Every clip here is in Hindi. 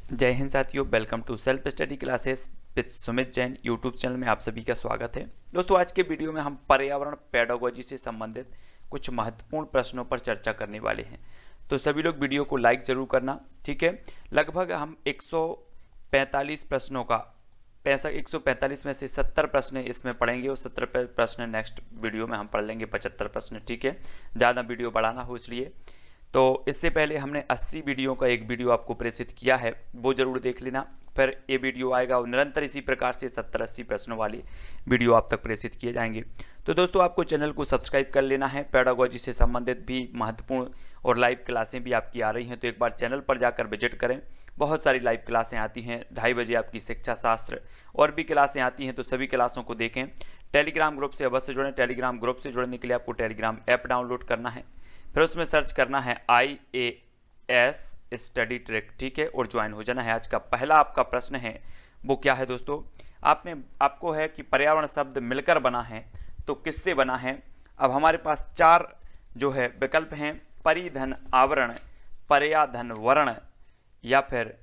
जय हिंद साथियों, welcome to self study classes with Sumit Jain YouTube channel में आप सभी का स्वागत है। दोस्तों, आज के वीडियो में हम पर्यावरण पेडागोजी से संबंधित कुछ महत्वपूर्ण प्रश्नों पर चर्चा करने वाले हैं। तो सभी लोग वीडियो को लाइक जरूर करना, ठीक है। लगभग हम 145 प्रश्नों का 145 में से 70 प्रश्न इसमें पढ़ेंगे और 70 प्रश्न नेक्स्ट वीडियो में हम पढ़ लेंगे, 75 प्रश्न, ठीक है। ज़्यादा वीडियो बढ़ाना हो इसलिए। तो इससे पहले हमने 80 वीडियो का एक वीडियो आपको प्रेषित किया है, वो जरूर देख लेना। फिर ये वीडियो आएगा और निरंतर इसी प्रकार से 70-80 प्रश्नों वाली वीडियो आप तक प्रेषित किए जाएंगे। तो दोस्तों, आपको चैनल को सब्सक्राइब कर लेना है। पेडागोजी से संबंधित भी महत्वपूर्ण और लाइव क्लासें भी आपकी आ रही हैं, तो एक बार चैनल पर जाकर विजिट करें। बहुत सारी लाइव क्लासें आती हैं, 2:30 बजे आपकी शिक्षा शास्त्र और भी क्लासें आती हैं, तो सभी क्लासों को देखें। टेलीग्राम ग्रुप से अवश्य जुड़ें। टेलीग्राम ग्रुप से जुड़ने के लिए आपको टेलीग्राम ऐप डाउनलोड करना है, फिर उसमें सर्च करना है IAS स्टडी ट्रैक, ठीक है, और ज्वाइन हो जाना है। आज का पहला आपका प्रश्न है, वो क्या है दोस्तों? आपको है कि पर्यावरण शब्द मिलकर बना है, तो किससे बना है? अब हमारे पास 4 जो है विकल्प हैं: परिधन आवरण, पर्याधन वर्ण, या फिर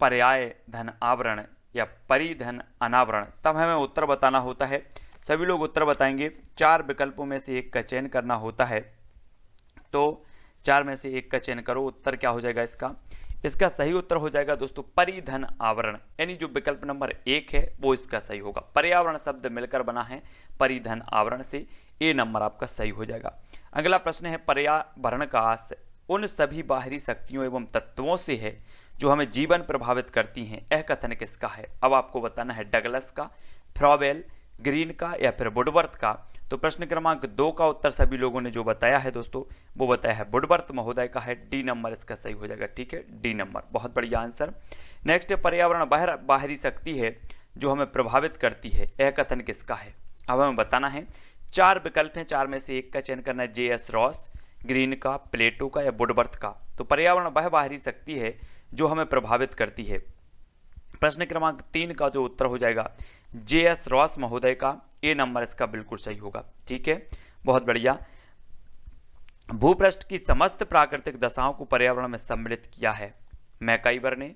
पर्याय धन आवरण, या परिधन अनावरण। तब हमें उत्तर बताना होता है। सभी लोग उत्तर बताएंगे। 4 विकल्पों में से एक का चयन करना होता है, तो 4 में से एक का चयन करो। उत्तर क्या हो जाएगा इसका? इसका सही उत्तर हो जाएगा दोस्तों परिधन आवरण, यानी जो विकल्प नंबर 1 है वो इसका सही होगा। पर्यावरण शब्द मिलकर बना है परिधन आवरण से, ए नंबर आपका सही हो जाएगा। अगला प्रश्न है, पर्यावरण का आश्रय उन सभी बाहरी शक्तियों एवं तत्वों से है जो हमें जीवन प्रभावित करती हैं। यह कथन किसका है? अब आपको बताना है डगलस का, फ्रॉबेल, ग्रीन का, या फिर वुडवर्थ का। तो प्रश्न क्रमांक 2 का उत्तर सभी लोगों ने जो बताया है दोस्तों, वो बताया है वुडवर्थ महोदय का है। डी नंबर इसका सही हो जाएगा, ठीक है, डी नंबर, बहुत बढ़िया आंसर। नेक्स्ट है, पर्यावरण बाहरी शक्ति है जो हमें प्रभावित करती है। यह कथन किसका है? अब हमें बताना है। 4 विकल्प हैं, 4 में से एक का चयन करना है। JS रॉस, ग्रीन का, प्लेटो का, या वुडवर्थ का। तो पर्यावरण वह बाहरी शक्ति है जो हमें प्रभावित करती है। प्रश्न क्रमांक 3 का जो उत्तर हो जाएगा JS रॉस महोदय का, ए नंबर इसका बिल्कुल सही होगा, ठीक है, बहुत बढ़िया। भूपृष्ठ की समस्त प्राकृतिक दशाओं को पर्यावरण में सम्मिलित किया है। मैकाइवर ने,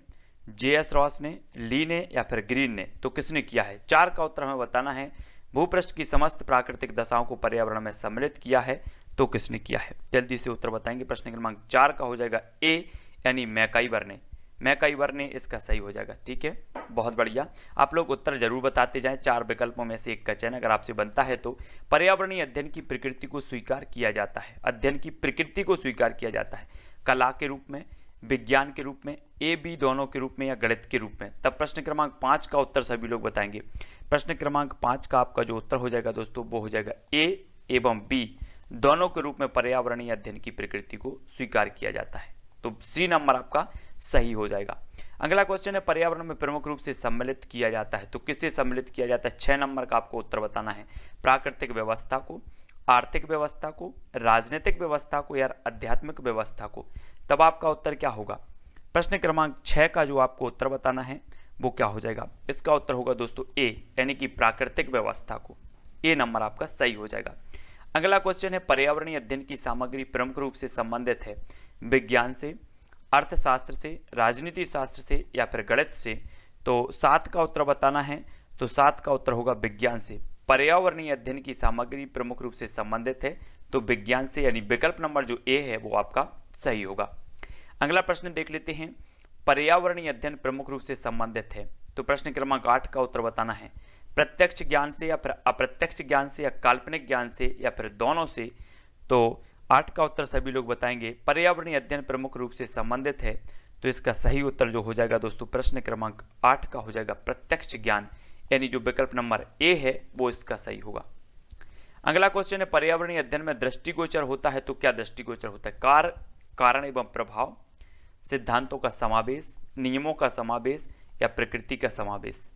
JS रॉस ने, ली ने, या फिर ग्रीन ने। तो किसने किया है? 4 का उत्तर हमें बताना है। भूपृष्ठ की समस्त प्राकृतिक दशाओं को पर्यावरण में सम्मिलित किया है, तो किसने किया है? जल्दी से उत्तर बताएंगे। प्रश्न क्रमांक 4 का हो जाएगा ए, यानी मैकाइवर ने। मैकाइवर ने इसका सही हो जाएगा, ठीक है, बहुत बढ़िया। आप लोग उत्तर जरूर बताते जाएं। 4 विकल्पों में से एक का चयन अगर आपसे बनता है तो पर्यावरणीय अध्ययन की प्रकृति को स्वीकार किया जाता है। अध्ययन की प्रकृति को स्वीकार किया जाता है कला के रूप में, विज्ञान के रूप में, ए बी दोनों के रूप में, या गणित के रूप में। तब प्रश्न क्रमांक 5 का उत्तर सभी लोग बताएंगे। प्रश्न क्रमांक 5 का आपका जो उत्तर हो जाएगा दोस्तों, वो हो जाएगा ए एवं बी दोनों के रूप में पर्यावरणीय अध्ययन की प्रकृति को स्वीकार किया जाता है। तो सी नंबर आपका सही हो जाएगा। अगला क्वेश्चन है, पर्यावरण में प्रमुख रूप से सम्मिलित किया जाता है, तो किससे सम्मिलित किया जाता है? 6 नंबर का आपको उत्तर बताना है। प्राकृतिक व्यवस्था को, आर्थिक व्यवस्था को, राजनीतिक व्यवस्था को, या आध्यात्मिक व्यवस्था को। तब आपका उत्तर क्या होगा? प्रश्न क्रमांक 6 का जो आपको उत्तर बताना है वो क्या हो जाएगा? इसका उत्तर होगा दोस्तों ए, यानी कि प्राकृतिक व्यवस्था को। ए नंबर आपका सही हो जाएगा। अगला क्वेश्चन है, पर्यावरणीय अध्ययन की सामग्री प्रमुख रूप से संबंधित है विज्ञान से, अर्थशास्त्र से, राजनीति शास्त्र से, या फिर गणित से। तो 7 का उत्तर बताना है, तो 7 का उत्तर होगा विज्ञान से। पर्यावरणीय अध्ययन की सामग्री प्रमुख रूप से संबंधित है तो विज्ञान से, यानी विकल्प नंबर जो ए है वो आपका सही होगा। अगला प्रश्न देख लेते हैं, पर्यावरणीय अध्ययन प्रमुख रूप से संबंधित है, तो प्रश्न क्रमांक 8 का उत्तर बताना है। प्रत्यक्ष ज्ञान से, या फिर अप्रत्यक्ष ज्ञान से, या काल्पनिक ज्ञान से, या फिर दोनों से। तो 8 का उत्तर सभी लोग बताएंगे। पर्यावरणीय अध्ययन प्रमुख रूप से संबंधित है, तो इसका सही उत्तर जो हो जाएगा दोस्तों प्रश्न क्रमांक 8 का हो जाएगा प्रत्यक्ष ज्ञान, यानी जो विकल्प नंबर ए है वो इसका सही होगा। अगला क्वेश्चन है, पर्यावरणीय अध्ययन में दृष्टिगोचर होता है, तो क्या दृष्टिगोचर होता है? कारण एवं प्रभाव, सिद्धांतों का समावेश, नियमों का समावेश, या प्रकृति का समावेश।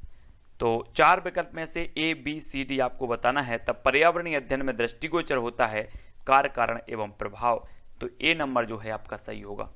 तो 4 विकल्प में से ए बी सी डी आपको बताना है। तब पर्यावरणीय अध्ययन में दृष्टिगोचर होता है कार्य, कारण एवं प्रभाव, तो ए नंबर जो है आपका सही होगा।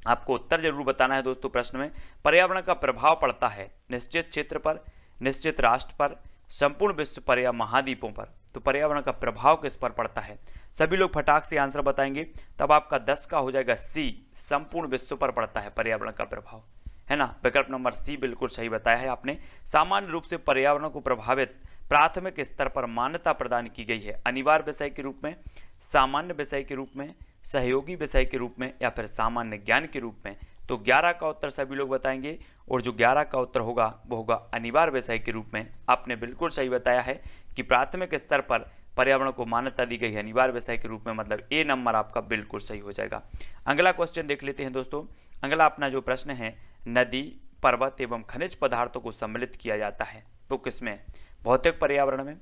आपको उत्तर जरूर बताना है दोस्तों। प्रश्न में पर्यावरण का प्रभाव पड़ता है निश्चित क्षेत्र पर, निश्चित राष्ट्र पर, संपूर्ण विश्व पर, या महाद्वीपों पर। तो पर्यावरण का प्रभाव किस पर पड़ता है? सभी लोग फटाक से आंसर बताएंगे। तब आपका 10 का हो जाएगा सी, संपूर्ण विश्व पर पड़ता है पर्यावरण का प्रभाव। है ना। विकल्प नंबर सी बिल्कुल सही बताया है आपने। सामान्य रूप से पर्यावरण को प्रभावित प्राथमिक स्तर पर मान्यता प्रदान की गई है, अनिवार्य विषय के रूप में, सामान्य विषय के रूप में, सहयोगी विषय के रूप में या फिर सामान्य ज्ञान के रूप में। तो 11 का उत्तर सभी लोग बताएंगे और जो 11 का उत्तर होगा वो होगा अनिवार्य विषय के रूप में। आपने बिल्कुल सही बताया है कि प्राथमिक स्तर पर पर्यावरण को मान्यता दी गई है अनिवार्य विषय के रूप में, मतलब ए नंबर आपका बिल्कुल सही हो जाएगा। अगला क्वेश्चन देख लेते हैं दोस्तों। अगला अपना जो प्रश्न है, नदी, पर्वत एवं खनिज पदार्थों को सम्मिलित किया जाता है तो किसमें? भौतिक पर्यावरण में,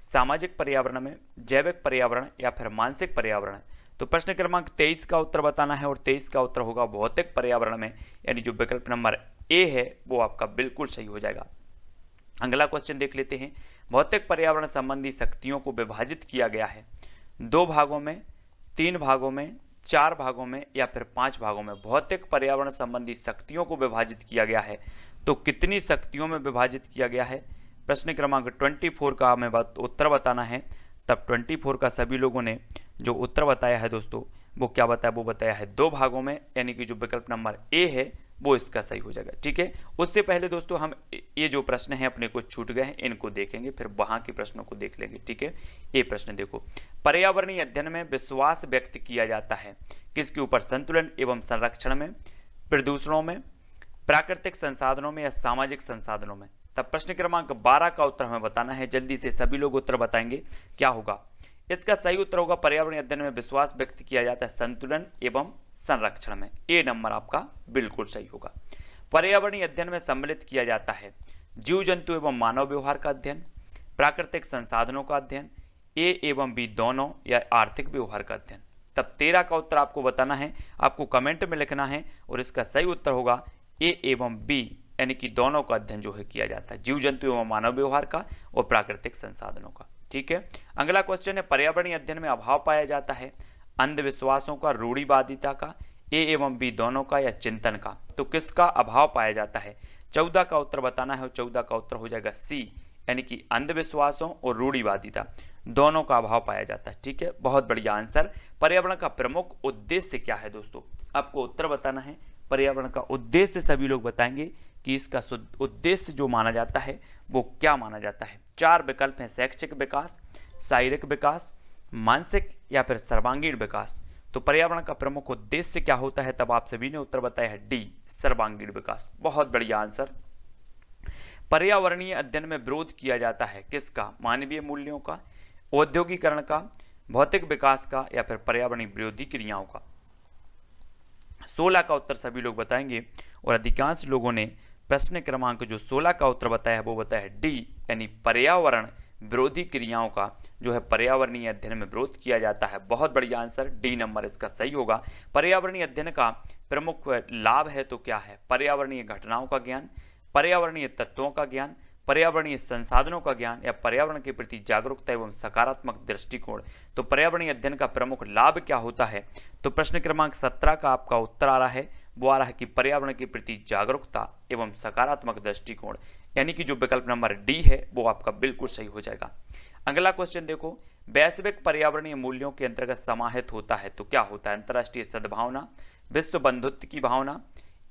सामाजिक पर्यावरण में, जैविक पर्यावरण या फिर मानसिक पर्यावरण। तो प्रश्न क्रमांक 23 का उत्तर बताना है और 23 का उत्तर होगा भौतिक पर्यावरण में, यानी जो विकल्प नंबर ए है वो आपका बिल्कुल सही हो जाएगा। अगला क्वेश्चन देख लेते हैं। भौतिक पर्यावरण संबंधी शक्तियों को विभाजित किया गया है 2 भागों में, 3 भागों में, 4 भागों में या फिर 5 भागों में। भौतिक पर्यावरण संबंधी शक्तियों को विभाजित किया गया है तो कितनी शक्तियों में विभाजित किया गया है? प्रश्न क्रमांक 24 का हमें उत्तर बताना है। तब 24 का सभी लोगों ने जो उत्तर बताया है दोस्तों वो क्या बताया? वो बताया है 2 भागों में, यानी कि जो विकल्प नंबर ए है वो इसका सही हो जाएगा। ठीक है, उससे पहले दोस्तों हम ये जो प्रश्न है अपने को छूट गए हैं इनको देखेंगे, फिर वहां के प्रश्नों को देख लेंगे। ठीक है, ये प्रश्न देखो, पर्यावरणीय अध्ययन में विश्वास व्यक्त किया जाता है किसके ऊपर? संतुलन एवं संरक्षण में, प्रदूषणों में, प्राकृतिक संसाधनों में या सामाजिक संसाधनों में। तब प्रश्न क्रमांक 12 का उत्तर हमें बताना है। जल्दी से सभी लोग उत्तर बताएंगे क्या होगा। इसका सही उत्तर होगा पर्यावरणीय अध्ययन में विश्वास व्यक्त किया जाता है संतुलन एवं संरक्षण में। ए नंबर आपका बिल्कुल सही होगा। पर्यावरणीय अध्ययन में सम्मिलित किया जाता है जीव जंतु एवं मानव व्यवहार का अध्ययन, प्राकृतिक संसाधनों का अध्ययन, ए एवं बी दोनों या आर्थिक व्यवहार का अध्ययन। तब 13 का उत्तर आपको बताना है, आपको कमेंट में लिखना है और इसका सही उत्तर होगा ए एवं बी, यानी कि दोनों का अध्ययन जो है किया जाता है, जीव जंतु एवं मानव व्यवहार का और प्राकृतिक संसाधनों का। ठीक है, अगला क्वेश्चन है पर्यावरणीय अध्ययन में अभाव पाया जाता है अंधविश्वासों का, रूढ़िवादिता का, ए एवं बी दोनों का या चिंतन का। तो किसका अभाव पाया जाता है? 14 का उत्तर बताना है और 14 का उत्तर हो जाएगा सी, यानी कि अंधविश्वासों और रूढ़िवादिता दोनों का अभाव पाया जाता है। ठीक है, बहुत बढ़िया आंसर। पर्यावरण का प्रमुख उद्देश्य क्या है दोस्तों? आपको उत्तर बताना है। पर्यावरण का उद्देश्य सभी लोग बताएंगे कि इसका उद्देश्य जो माना जाता है वो क्या माना जाता है। 4 विकल्प हैं, शैक्षिक विकास, शारीरिक विकास, मानसिक या फिर सर्वांगीण विकास। तो पर्यावरण का प्रमुख उद्देश्य क्या होता है? तब आप सभी ने उत्तर बताया है डी, सर्वांगीण विकास। बहुत बढ़िया आंसर। पर्यावरणीय अध्ययन में विरोध किया जाता है किसका? मानवीय मूल्यों का, औद्योगिकरण का, भौतिक विकास का या फिर पर्यावरणीय विरोधी क्रियाओं का। 16 का उत्तर सभी लोग बताएंगे और अधिकांश लोगों ने प्रश्न क्रमांक जो 16 का उत्तर बताया है वो बताया है डी, यानी पर्यावरण विरोधी क्रियाओं का जो है पर्यावरणीय अध्ययन में विरोध किया जाता है। बहुत बढ़िया आंसर, डी नंबर इसका सही होगा। पर्यावरणीय अध्ययन का प्रमुख लाभ है तो क्या है? पर्यावरणीय घटनाओं का ज्ञान, पर्यावरणीय तत्वों का ज्ञान, पर्यावरणीय संसाधनों का ज्ञान या पर्यावरण के प्रति जागरूकता एवं सकारात्मक दृष्टिकोण। तो पर्यावरणीय अध्ययन का प्रमुख लाभ क्या होता है? तो प्रश्न क्रमांक 17 का आपका उत्तर आ रहा है, वो आ रहा है कि पर्यावरण के प्रति जागरूकता एवं सकारात्मक दृष्टिकोण, यानी कि जो विकल्प नंबर डी है वो आपका बिल्कुल सही हो जाएगा। अगला क्वेश्चन देखो, वैश्विक पर्यावरणीय मूल्यों के अंतर्गत समाहित होता है तो क्या होता है? अंतर्राष्ट्रीय सद्भावना, विश्व बंधुत्व की भावना,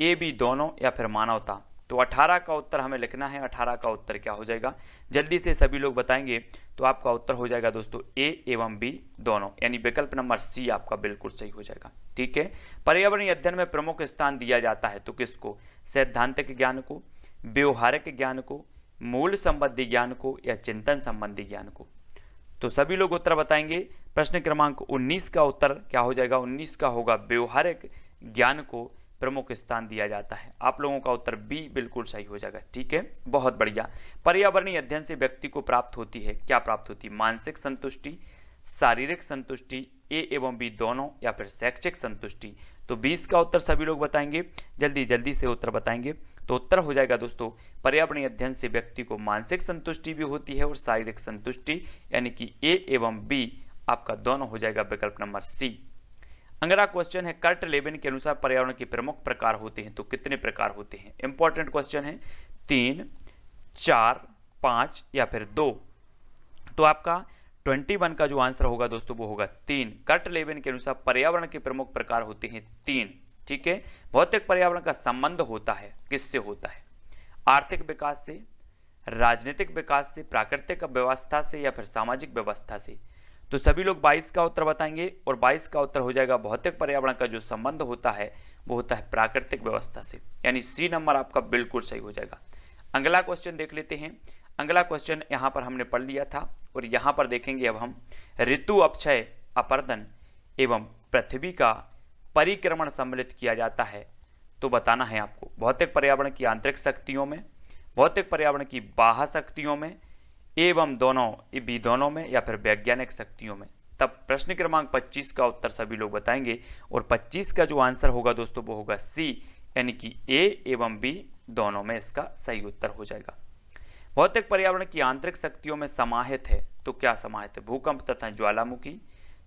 ए बी दोनों या फिर मानवता। तो 18 का उत्तर हमें लिखना है। 18 का उत्तर क्या हो जाएगा? जल्दी से सभी लोग बताएंगे तो आपका उत्तर हो जाएगा दोस्तों ए एवं बी दोनों, यानी विकल्प नंबर सी आपका बिल्कुल सही हो जाएगा। ठीक है, पर्यावरणीय अध्ययन में प्रमुख स्थान दिया जाता है तो किसको? सैद्धांतिक ज्ञान को, व्यवहारिक ज्ञान को, मूल संबंधी ज्ञान को या चिंतन संबंधी ज्ञान को। तो सभी लोग उत्तर बताएंगे। प्रश्न क्रमांक 19 का उत्तर क्या हो जाएगा? 19 का होगा व्यवहारिक ज्ञान को प्रमुख स्थान दिया जाता है। आप लोगों का उत्तर बी बिल्कुल सही हो जाएगा। ठीक है, बहुत बढ़िया। पर्यावरणीय अध्ययन से व्यक्ति को प्राप्त होती है, क्या प्राप्त होती है? मानसिक संतुष्टि, शारीरिक संतुष्टि, ए एवं बी दोनों या फिर शैक्षिक संतुष्टि। तो 20 का उत्तर सभी लोग बताएंगे, जल्दी जल्दी से उत्तर बताएंगे। तो उत्तर हो जाएगा दोस्तों पर्यावरणीय अध्ययन से व्यक्ति को मानसिक संतुष्टि भी होती है और शारीरिक संतुष्टि, यानी कि ए एवं बी आपका दोनों हो जाएगा विकल्प नंबर सी। अगला क्वेश्चन है, कर्ट लेविन के अनुसार पर्यावरण के प्रमुख प्रकार होते हैं तो कितने प्रकार होते हैं? इंपॉर्टेंट क्वेश्चन है। 3, 4, 5 या फिर 2। तो आपका 21 का जो आंसर होगा दोस्तों वो होगा 3। कर्ट लेविन के अनुसार पर्यावरण के प्रमुख प्रकार होते हैं 3। ठीक है। भौतिक पर्यावरण का संबंध होता है किससे होता है? आर्थिक विकास से, राजनीतिक विकास से, प्राकृतिक व्यवस्था से या फिर सामाजिक व्यवस्था से। तो सभी लोग 22 का उत्तर बताएंगे और 22 का उत्तर हो जाएगा भौतिक पर्यावरण का जो संबंध होता है वो होता है प्राकृतिक व्यवस्था से, यानी सी नंबर आपका बिल्कुल सही हो जाएगा। अगला क्वेश्चन देख लेते हैं। अगला क्वेश्चन यहाँ पर हमने पढ़ लिया था और यहाँ पर देखेंगे अब हम ऋतु अपक्षय, अपर्दन एवं पृथ्वी का परिक्रमण सम्मिलित किया जाता है। तो बताना है आपको भौतिक पर्यावरण की आंतरिक शक्तियों में, भौतिक पर्यावरण की बाह्य शक्तियों में एवं दोनों में या फिर वैज्ञानिक शक्तियों में। तब प्रश्न क्रमांक 25 का उत्तर सभी लोग बताएंगे और 25 का जो आंसर होगा दोस्तों वो होगा सी, यानी कि ए एवं बी दोनों में इसका सही उत्तर हो जाएगा। भौतिक पर्यावरण की आंतरिक शक्तियों में समाहित है, तो क्या समाहित है? भूकंप तथा ज्वालामुखी,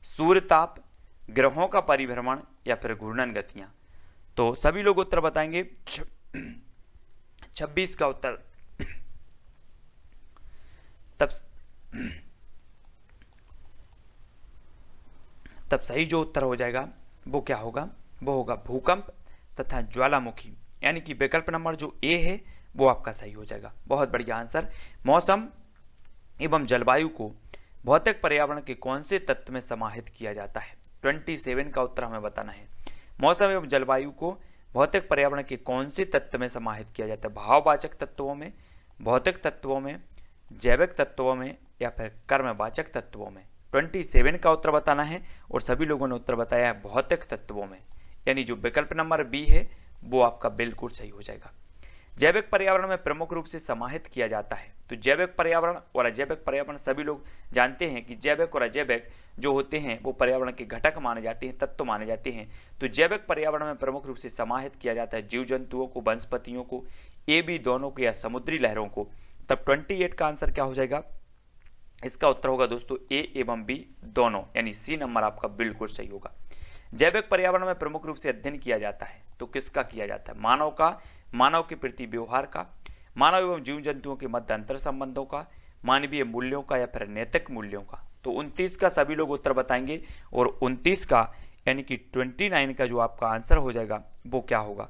सूर्यताप, ग्रहों का परिभ्रमण या फिर घूर्णन गतियां। तो सभी लोग उत्तर बताएंगे। 26 का उत्तर तब सही जो उत्तर हो जाएगा वो क्या होगा? वो होगा भूकंप तथा ज्वालामुखी, यानी कि विकल्प नंबर जो ए है वो आपका सही हो जाएगा। बहुत बढ़िया आंसर। मौसम एवं जलवायु को भौतिक पर्यावरण के कौन से तत्व में समाहित किया जाता है? 27 का उत्तर हमें बताना है। मौसम एवं जलवायु को भौतिक पर्यावरण के कौन से तत्व में समाहित किया जाता है? भाववाचक तत्वों में, भौतिक तत्वों में, जैविक तत्वों में या फिर कर्मवाचक तत्वों में। 27 का उत्तर बताना है और सभी लोगों ने उत्तर बताया है भौतिक तत्वों में, यानी जो विकल्प नंबर बी है वो आपका बिल्कुल सही हो जाएगा। जैविक पर्यावरण में प्रमुख रूप से समाहित किया जाता है। तो जैविक पर्यावरण और अजैविक पर्यावरण सभी लोग जानते हैं कि जैविक और अजैविक जो होते हैं वो पर्यावरण के घटक माने जाते हैं, तत्व माने जाते हैं। तो जैविक पर्यावरण में प्रमुख रूप से समाहित किया जाता है जीव जंतुओं को, वनस्पतियों को, ए बी दोनों को या समुद्री लहरों को। तब 28 का आंसर क्या हो जाएगा? इसका उत्तर होगा दोस्तों ए एवं बी दोनों, यानी सी नंबर आपका बिल्कुल सही होगा। जैविक पर्यावरण में प्रमुख रूप से अध्ययन किया जाता है, तो किसका किया जाता है? मानव का, मानव के प्रति व्यवहार का, मानव एवं जीव जंतुओं के मध्य अंतर संबंधों का, मानवीय मूल्यों का या फिर नैतिक मूल्यों का। तो 29 का सभी लोग उत्तर बताएंगे और 29 का यानी कि 29 का जो आपका आंसर हो जाएगा वो क्या होगा?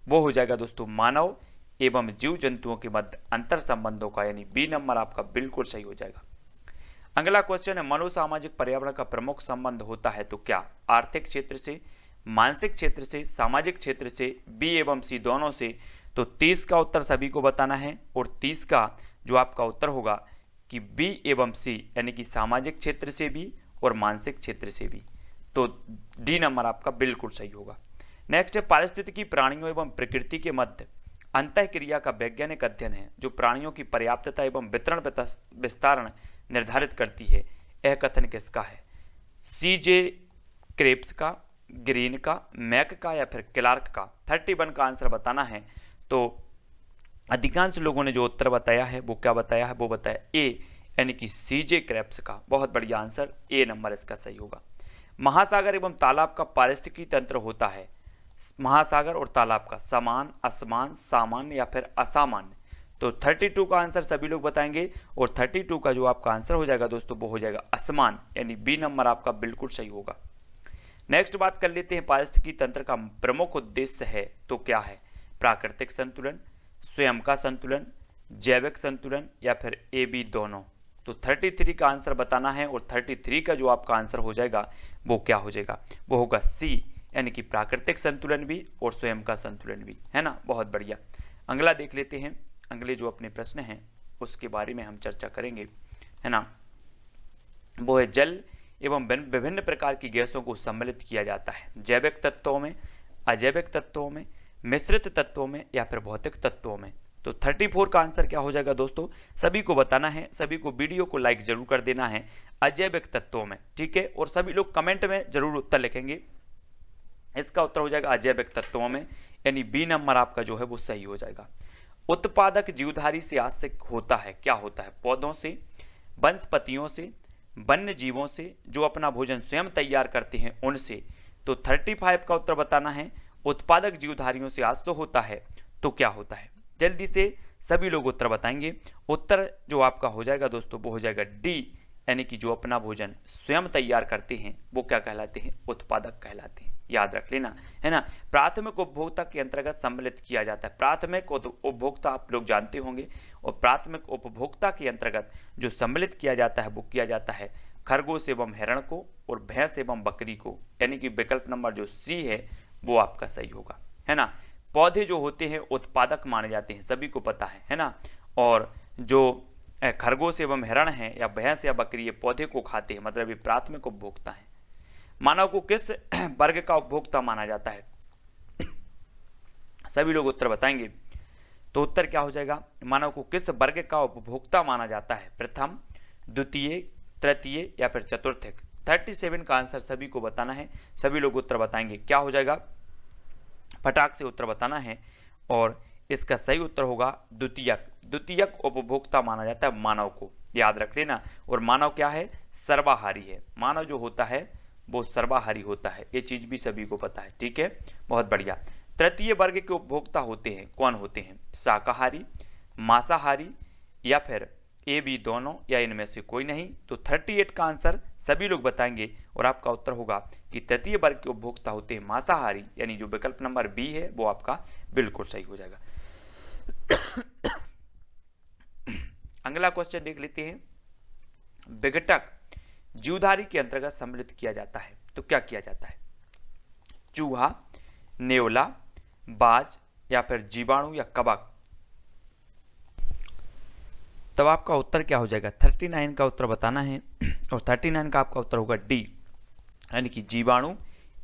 वो हो जाएगा दोस्तों मानव एवं जीव जंतुओं के मध्य अंतर संबंधों का, यानी बी नंबर आपका बिल्कुल सही हो जाएगा। अगला क्वेश्चन है मनोसामाजिक पर्यावरण का प्रमुख संबंध होता है, तो क्या? आर्थिक क्षेत्र से, मानसिक क्षेत्र से, सामाजिक क्षेत्र से, बी एवं सी दोनों से। तो 30 का उत्तर सभी को बताना है और 30 का जो आपका उत्तर होगा कि बी एवं सी, यानी कि सामाजिक क्षेत्र से भी और मानसिक क्षेत्र से भी। तो डी नंबर आपका बिल्कुल सही होगा। नेक्स्ट है पारिस्थितिकी प्राणियों एवं प्रकृति के मध्य अंतःक्रिया का वैज्ञानिक अध्ययन है जो प्राणियों की पर्याप्तता एवं वितरण विस्तारण निर्धारित करती है। यह कथन किसका है? सीजे क्रेप्स का, ग्रीन का, मैक का या फिर क्लार्क का। 31 का आंसर बताना है। तो अधिकांश लोगों ने जो उत्तर बताया है वो क्या बताया है? वो बताया ए, यानी कि सीजे क्रेप्स का। बहुत बढ़िया आंसर, ए नंबर इसका सही होगा। महासागर एवं तालाब का पारिस्थितिकी तंत्र होता है। महासागर और तालाब का समान, असमान, सामान्य या फिर असामान्य। तो 32 का आंसर सभी लोग बताएंगे और 32 का जो आपका आंसर हो जाएगा दोस्तों वो हो जाएगा असमान, यानी बी नंबर आपका बिल्कुल सही होगा। नेक्स्ट बात कर लेते हैं पारिस्थितिकी तंत्र का प्रमुख उद्देश्य है, तो क्या है? प्राकृतिक संतुलन, स्वयं का संतुलन, जैविक संतुलन या फिर ए बी दोनों। तो 33 का आंसर बताना है और 33 का जो आपका आंसर हो जाएगा वो क्या हो जाएगा? वो होगा सी, यानी कि प्राकृतिक संतुलन भी और स्वयं का संतुलन भी, है ना। बहुत बढ़िया। अगला देख लेते हैं। अगले जो अपने प्रश्न हैं उसके बारे में हम चर्चा करेंगे, है ना। वो है जल एवं विभिन्न प्रकार की गैसों को सम्मिलित किया जाता है जैविक तत्वों में, अजैविक तत्वों में, मिश्रित तत्वों में या फिर भौतिक तत्वों में। तो 34 का आंसर क्या हो जाएगा दोस्तों? सभी को बताना है, सभी को वीडियो को लाइक जरूर कर देना है। अजैविक तत्वों में, ठीक है। और सभी लोग कमेंट में जरूर उत्तर लिखेंगे। इसका उत्तर हो जाएगा अजैविक तत्वों में, यानी बी नंबर आपका जो है वो सही हो जाएगा। उत्पादक जीवधारी से आश्रित होता है, क्या होता है? पौधों से, वनस्पतियों से, वन्य जीवों से जो अपना भोजन स्वयं तैयार करते हैं उनसे। तो 35 का उत्तर बताना है। उत्पादक जीवधारियों से आश्रित होता है तो क्या होता है? जल्दी से सभी लोग उत्तर बताएंगे। उत्तर जो आपका हो जाएगा दोस्तों वो हो जाएगा डी, यानी कि जो अपना भोजन स्वयं तैयार करते हैं वो क्या कहलाते हैं? उत्पादक कहलाते हैं। याद रख लेना, है ना। प्राथमिक उपभोक्ता के अंतर्गत सम्मिलित किया जाता है। प्राथमिक उपभोक्ता आप लोग जानते होंगे, और प्राथमिक उपभोक्ता के अंतर्गत जो सम्मिलित किया जाता है वो किया जाता है खरगोश एवं हिरण को और भैंस एवं बकरी को, यानी कि विकल्प नंबर जो सी है वो आपका सही होगा, है ना। पौधे जो होते हैं उत्पादक माने जाते हैं, सभी को पता है ना। और जो खरगोश एवं हिरण है या भैंस या बकरी, ये पौधे को खाते हैं, मतलब ये प्राथमिक उपभोक्ता है। मानव को किस वर्ग का उपभोक्ता माना जाता है? सभी लोग उत्तर बताएंगे, तो उत्तर क्या हो जाएगा? मानव को किस वर्ग का उपभोक्ता माना जाता है? प्रथम, द्वितीय, तृतीय या फिर चतुर्थ? 37 का आंसर सभी को बताना है, सभी लोग उत्तर बताएंगे। क्या हो जाएगा? फटाक से उत्तर बताना है, और इसका सही उत्तर होगा द्वितीयक। द्वितीयक उपभोक्ता माना जाता है मानव को, याद रख लेना। और मानव क्या है? सर्वाहारी है। मानव जो होता है वो सर्वाहारी होता है, ये चीज भी सभी को पता है, ठीक है, बहुत बढ़िया। तृतीय वर्ग के उपभोक्ता होते हैं, कौन होते हैं? शाकाहारी, मांसाहारी या फिर ए बी दोनों या इनमें से कोई नहीं। तो 38 का आंसर सभी लोग बताएंगे, और आपका उत्तर होगा कि तृतीय वर्ग के उपभोक्ता होते हैं मांसाहारी, यानी जो विकल्प नंबर बी है वो आपका बिल्कुल सही हो जाएगा। अगला क्वेश्चन देख लेते हैं। विघटक जीवधारी के अंतर्गत सम्मिलित किया जाता है, तो क्या किया जाता है? चूहा, नेवला, बाज या फिर जीवाणु या कवक? तब आपका उत्तर क्या हो जाएगा? 39 का उत्तर बताना है, और 39 का आपका उत्तर होगा डी, यानी कि जीवाणु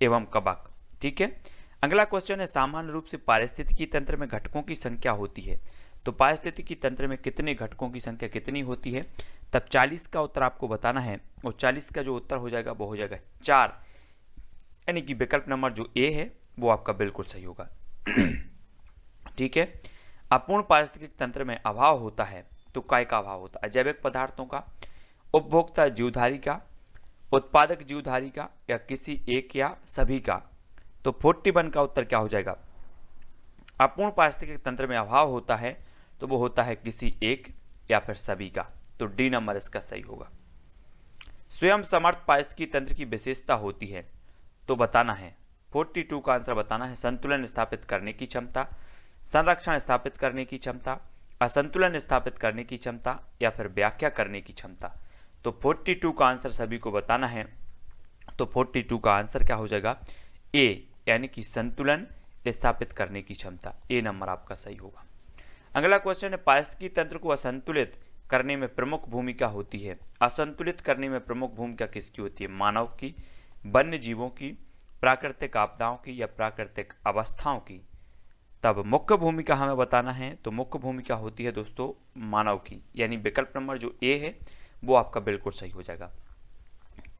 एवं कवक, ठीक है। अगला क्वेश्चन है, सामान्य रूप से पारिस्थितिकी तंत्र में घटकों की संख्या होती है, तो पारिस्थितिकी तंत्र में कितने घटकों की संख्या कितनी होती है? तब 40 का उत्तर आपको बताना है, और 40 का जो उत्तर हो जाएगा वो हो जाएगा 4, यानी कि विकल्प नंबर जो ए है वो आपका बिल्कुल सही होगा, ठीक है। अपूर्ण पारिस्थितिक तंत्र में अभाव होता है, तो काय का अभाव होता है? जैविक पदार्थों का, उपभोक्ता जीवधारी का, उत्पादक जीवधारी का, या किसी एक या सभी का? तो 41 का उत्तर क्या हो जाएगा? अपूर्ण पारिस्थितिक तंत्र में अभाव होता है तो वो होता है किसी एक या फिर सभी का, तो डी नंबर इसका सही होगा। स्वयं समर्थ पारिस्थितिकी तंत्र की विशेषता होती है, तो बताना है। 42 का आंसर बताना है। संतुलन स्थापित करने की क्षमता, संरक्षण स्थापित करने की क्षमता, असंतुलन स्थापित करने की क्षमता या फिर व्याख्या करने की क्षमता? तो 42 का आंसर सभी को बताना है, तो 42 का आंसर क्या हो जाएगा? ए, यानी कि संतुलन स्थापित करने की क्षमता, ए नंबर आपका सही होगा। अगला क्वेश्चन है, पारिस्थितिकी तंत्र को असंतुलित करने में प्रमुख भूमिका होती है। असंतुलित करने में प्रमुख भूमिका किसकी होती है? मानव की, वन्य जीवों की, प्राकृतिक आपदाओं की या प्राकृतिक अवस्थाओं की? तब मुख्य भूमिका हमें बताना है, तो मुख्य भूमिका होती है दोस्तों मानव की, यानी विकल्प नंबर जो ए है वो आपका बिल्कुल सही हो जाएगा।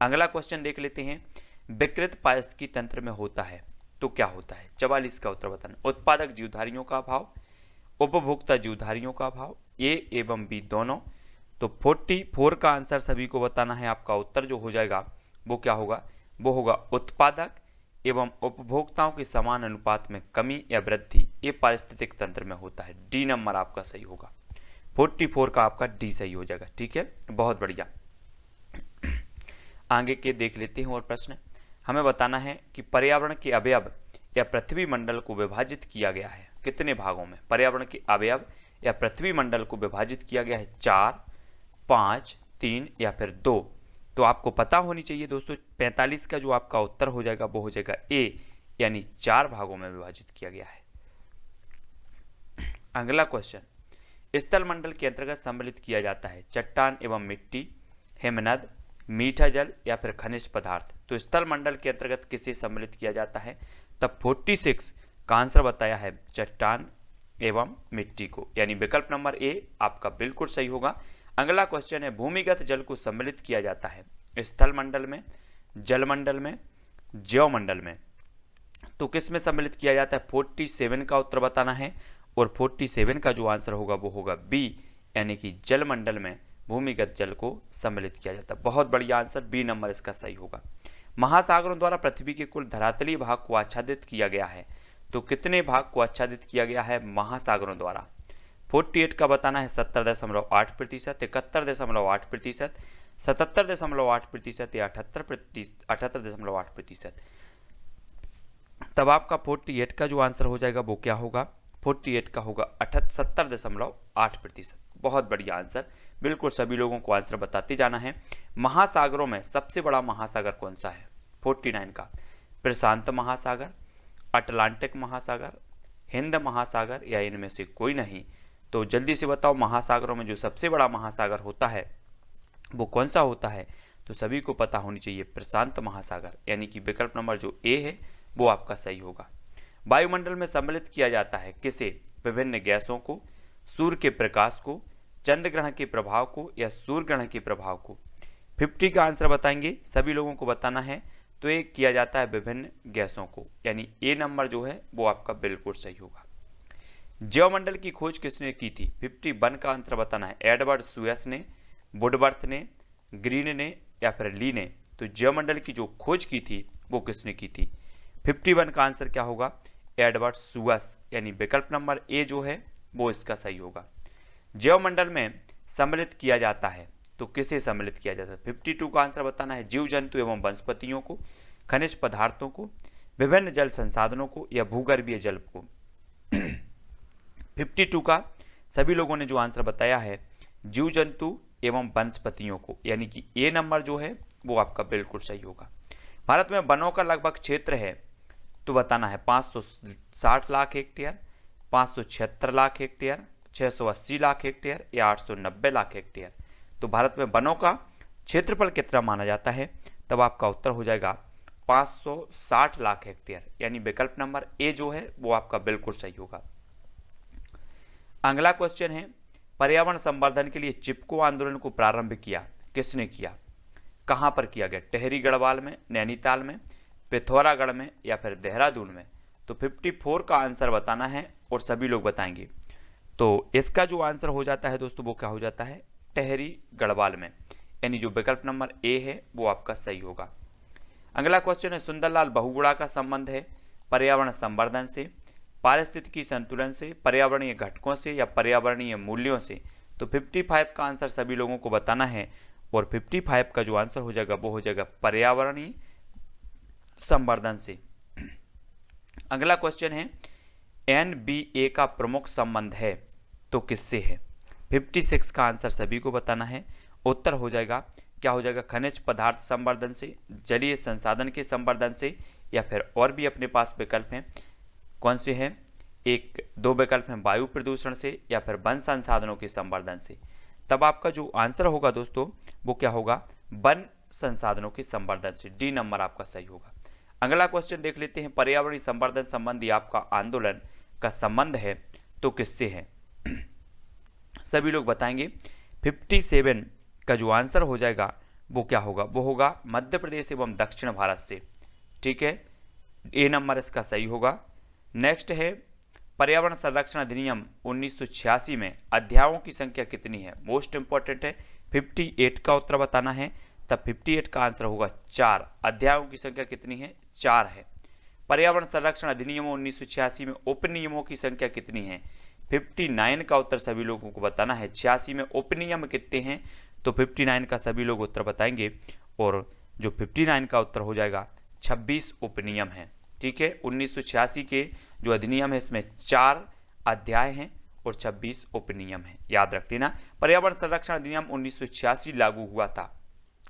अगला क्वेश्चन देख लेते हैं। विकृत पारिस्थितिकी तंत्र में होता है, तो क्या होता है? 44 का उत्तर बताना। उत्पादक जीवधारियों का अभाव, उपभोक्ता जीवधारियों का अभाव, ए एवं बी दोनों? तो 44 का आंसर सभी को बताना है। आपका उत्तर जो हो जाएगा वो क्या होगा? वो होगा उत्पादक एवं उपभोक्ताओं के समान अनुपात में कमी या वृद्धि, ये पारिस्थितिक तंत्र में होता है। डी नंबर आपका सही होगा। 44 का आपका डी सही हो जाएगा, ठीक है, बहुत बढ़िया। आगे के देख लेते हैं और प्रश्न। हमें बताना है कि पर्यावरण के अवयव या पृथ्वी मंडल को विभाजित किया गया है कितने भागों में? पर्यावरण के अवयव या पृथ्वी मंडल को विभाजित किया गया है 4, 5, 3 या फिर 2? तो आपको पता होनी चाहिए दोस्तों, 45 का जो आपका उत्तर हो जाएगा वो हो जाएगा ए, यानी 4 भागों में विभाजित किया गया है। अगला क्वेश्चन, स्थल मंडल के अंतर्गत सम्मिलित किया जाता है चट्टान एवं मिट्टी, हिमनद, मीठा जल या फिर खनिज पदार्थ? तो स्थल मंडल के अंतर्गत किसे सम्मिलित किया जाता है? तब 46 का आंसर बताया है चट्टान एवं मिट्टी को, यानी विकल्प नंबर ए आपका बिल्कुल सही होगा। अगला क्वेश्चन है, भूमिगत जल को सम्मिलित किया जाता है स्थल मंडल में, जल मंडल में, जैव मंडल में? तो किस में सम्मिलित किया जाता है? 47 का उत्तर बताना है, और 47 का जो आंसर होगा वो होगा बी, यानी कि जल मंडल में भूमिगत जल को सम्मिलित किया जाता है। बहुत बढ़िया आंसर, बी नंबर इसका सही होगा। महासागरों द्वारा पृथ्वी के कुल धरातलीय भाग को आच्छादित किया गया है, तो कितने भाग को आच्छादित किया गया है महासागरों द्वारा? 48 का बताना है 70.8%, 71.8%, 77.8% या 78.8%? तब आपका 48 का जो आंसर हो जाएगा वो क्या होगा, 48 का होगा 78.8%। बहुत बढ़िया आंसर, बिल्कुल सभी लोगों को आंसर बताते जाना है। महासागरों में सबसे बड़ा महासागर कौन सा है 49 का, प्रशांत महासागर, अटलांटिक महासागर, हिंद महासागर या इनमें से कोई नहीं। तो जल्दी से बताओ महासागरों में जो सबसे बड़ा महासागर होता है वो कौन सा होता है। तो सभी को पता होनी चाहिए प्रशांत महासागर, यानी कि विकल्प नंबर जो ए है वो आपका सही होगा। वायुमंडल में सम्मिलित किया जाता है किसे, विभिन्न गैसों को, सूर्य के प्रकाश को, चंद्र ग्रहण के प्रभाव को या सूर्य ग्रहण के प्रभाव को। 50 का आंसर बताएंगे, सभी लोगों को बताना है। तो ये किया जाता है विभिन्न गैसों को, यानी ए नंबर जो है वो आपका बिल्कुल सही होगा। जैवमंडल की खोज किसने की थी, 51 का आंसर बताना है। एडवर्ड सुयस ने, वुडवर्थ ने, ग्रीन ने या फिर ली ने। तो जैवमंडल की जो खोज की थी वो किसने की थी, 51 का आंसर क्या होगा, एडवर्ड सुयस, यानी विकल्प नंबर ए जो है वो इसका सही होगा। जैवमंडल में सम्मिलित किया जाता है तो किसे सम्मिलित किया जाता है, 52 का आंसर बताना है। जीव जंतु एवं वनस्पतियों को, खनिज पदार्थों को, विभिन्न जल संसाधनों को या भूगर्भीय जल को। 52 का सभी लोगों ने जो आंसर बताया है जीव जंतु एवं वनस्पतियों को, यानी कि ए नंबर जो है वो आपका बिल्कुल सही होगा। भारत में वनों का लगभग क्षेत्र है तो बताना है 560 lakh hectare, 576 lakh hectare, 680 lakh hectare या 890 लाख हेक्टेयर। तो भारत में वनों का क्षेत्रफल कितना माना जाता है, तब आपका उत्तर हो जाएगा 560 लाख हेक्टेयर, यानी विकल्प नंबर ए जो है वो आपका बिल्कुल सही होगा। अगला क्वेश्चन है, पर्यावरण संवर्धन के लिए चिपको आंदोलन को प्रारंभ किया किसने किया, कहां पर किया गया, टिहरी गढ़वाल में, नैनीताल में, पिथौरागढ़ में या फिर देहरादून में। तो 54 का आंसर बताना है और सभी लोग बताएंगे। तो इसका जो आंसर हो जाता है दोस्तों वो क्या हो जाता है, टिहरी गढ़वाल में, यानी जो विकल्प नंबर ए है वो आपका सही होगा। अगला क्वेश्चन है, सुंदरलाल बहुगुणा का संबंध है पर्यावरण संवर्धन से, पारिस्थितिकी संतुलन से, पर्यावरणीय घटकों से या पर्यावरणीय मूल्यों से। तो 55 का आंसर सभी लोगों को बताना है और 55 का जो आंसर हो जाएगा वो हो जाएगा पर्यावरणीय संवर्धन से। अगला क्वेश्चन है, NBA का प्रमुख संबंध है तो किससे है, 56 का आंसर सभी को बताना है। उत्तर हो जाएगा क्या हो जाएगा, खनिज पदार्थ संवर्धन से, जलीय संसाधन के संवर्धन से या फिर और भी अपने पास विकल्प हैं, कौन से हैं, एक दो विकल्प हैं, वायु प्रदूषण से या फिर वन संसाधनों के संवर्धन से। तब आपका जो आंसर होगा दोस्तों वो क्या होगा, वन संसाधनों के संवर्धन से, डी नंबर आपका सही होगा। अगला क्वेश्चन देख लेते हैं, पर्यावरणीय संवर्धन संबंधी आपका आंदोलन का संबंध है तो किससे है, सभी लोग बताएंगे। 57 का जो आंसर हो जाएगा वो क्या होगा, वो होगा मध्य प्रदेश एवं दक्षिण भारत से, ठीक है, ए नंबर इसका सही होगा। नेक्स्ट है, पर्यावरण संरक्षण अधिनियम 1986 में अध्यायों की संख्या कितनी है, मोस्ट इंपॉर्टेंट है, 58 का उत्तर बताना है। तब 58 का आंसर होगा 4, अध्यायों की संख्या कितनी है, 4 है। पर्यावरण संरक्षण अधिनियम 1986 में उपनियमों की संख्या कितनी है, 59 का उत्तर सभी लोगों को बताना है। 86 में उपनियम कितने हैं, तो 59 का सभी लोग उत्तर बताएंगे और जो 59 का उत्तर हो जाएगा 26 उपनियम है, ठीक है। 1986 के जो अधिनियम है इसमें 4 अध्याय हैं और 26 उपनियम हैं, याद रख लेना। पर्यावरण संरक्षण अधिनियम 1986 लागू हुआ था,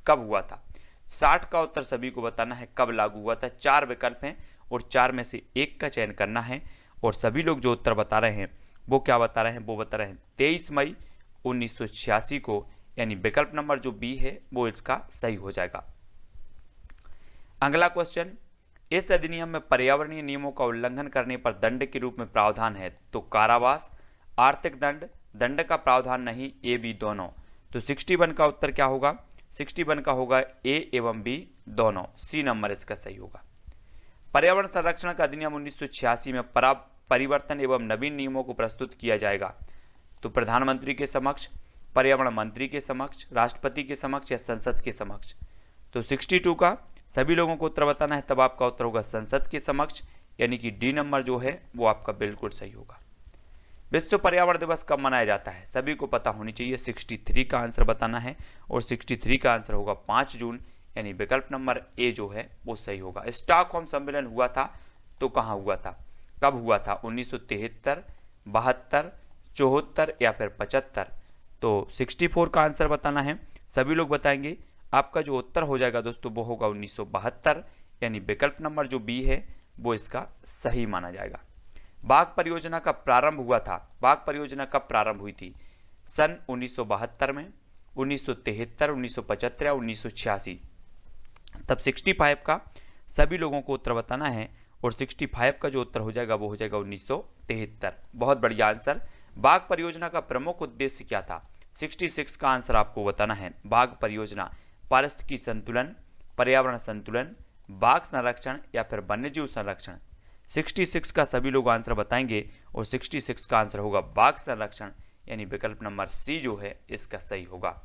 कब हुआ था, 60 का उत्तर सभी को बताना है, कब लागू हुआ था। 4 विकल्प हैं और 4 में से एक का चयन करना है और सभी लोग जो उत्तर बता रहे हैं वो क्या बता रहे हैं, वो बता रहे हैं 23 मई 1986 को, यानी विकल्प नंबर जो बी है वो इसका सही हो जाएगा। अगला क्वेश्चन, इस अधिनियम में पर्यावरणीय नियमों का उल्लंघन करने पर दंड के रूप में प्रावधान है तो कारावास, आर्थिक दंड, दंड का प्रावधान नहीं, ए बी दोनों। तो 61 का उत्तर क्या होगा, 61 का होगा ए एवं बी दोनों, सी नंबर इसका सही होगा। पर्यावरण संरक्षण का अधिनियम 1986 में परिवर्तन एवं नवीन नियमों को प्रस्तुत किया जाएगा तो प्रधानमंत्री के समक्ष, पर्यावरण मंत्री के समक्ष, राष्ट्रपति के समक्ष या संसद के समक्ष। तो 62 का सभी लोगों को उत्तर बताना है, तब आपका उत्तर होगा संसद के समक्ष, यानी कि डी नंबर जो है वो आपका बिल्कुल सही होगा। विश्व पर्यावरण दिवस कब मनाया जाता है, सभी को पता होनी चाहिए। 63 का आंसर बताना है और 63 का आंसर होगा 5 जून, यानी विकल्प नंबर ए जो है वो सही होगा। स्टॉकहोम सम्मेलन हुआ था तो कहाँ हुआ था, कब हुआ था, 1973, 72, 74 या फिर 75। तो 64 का आंसर बताना है, सभी लोग बताएंगे। आपका जो उत्तर हो जाएगा दोस्तों वो होगा 1972, यानी विकल्प नंबर जो बी है वो इसका सही माना जाएगा। बाघ परियोजना का प्रारंभ हुआ था, बाघ परियोजना कब प्रारंभ हुई थी, सन 1972 में, 1973, 1975 या 1986। तब 65 का सभी लोगों को उत्तर बताना है और 65 का जो उत्तर हो जाएगा वो हो जाएगा 1973। बहुत बढ़िया आंसर। बाघ परियोजना का प्रमुख उद्देश्य क्या था, 66 का आंसर आपको बताना है। बाघ परियोजना पारिस्थितिकी संतुलन, पर्यावरण संतुलन, बाघ संरक्षण या फिर वन्यजीव संरक्षण। 66 का सभी लोग आंसर बताएंगे और 66 का आंसर होगा बाघ संरक्षण, यानी विकल्प नंबर सी जो है इसका सही होगा।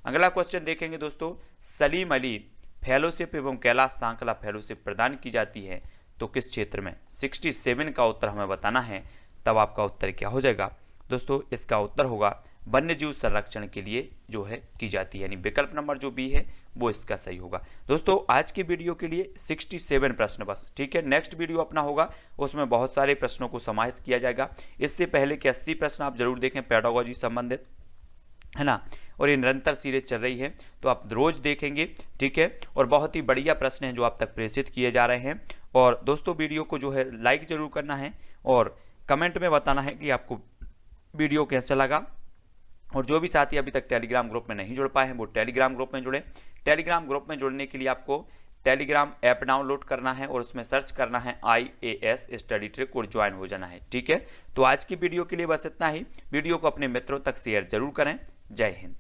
अगला क्वेश्चन देखेंगे दोस्तों, सलीम अली फेलोशिप एवं कैलाश सांकला फेलोशिप प्रदान की जाती है तो किस क्षेत्र में, 67 का उत्तर हमें बताना है। तब आपका उत्तर क्या हो जाएगा दोस्तों, इसका उत्तर होगा वन्यजीव संरक्षण के लिए जो है की जाती है, यानी विकल्प नंबर जो बी है वो इसका सही होगा। दोस्तों आज की वीडियो के लिए 67 प्रश्न बस, ठीक है। नेक्स्ट वीडियो अपना होगा उसमें बहुत सारे प्रश्नों को समाहित किया जाएगा। इससे पहले के 80 प्रश्न आप जरूर देखें पेडागोजी संबंधित, है ना, और ये निरंतर सीरीज चल रही है तो आप रोज देखेंगे, ठीक है। और बहुत ही बढ़िया प्रश्न हैं जो आप तक प्रेषित किए जा रहे हैं। और दोस्तों वीडियो को जो है लाइक जरूर करना है और कमेंट में बताना है कि आपको वीडियो कैसा लगा। और जो भी साथी अभी तक टेलीग्राम ग्रुप में नहीं जुड़ पाए हैं वो टेलीग्राम ग्रुप में जुड़े। टेलीग्राम ग्रुप में जुड़ने के लिए आपको टेलीग्राम ऐप डाउनलोड करना है और उसमें सर्च करना है IAS स्टडी ट्रिक और ज्वाइन हो जाना है, ठीक है। तो आज की वीडियो के लिए बस इतना ही। वीडियो को अपने मित्रों तक शेयर जरूर करें। जय हिंद।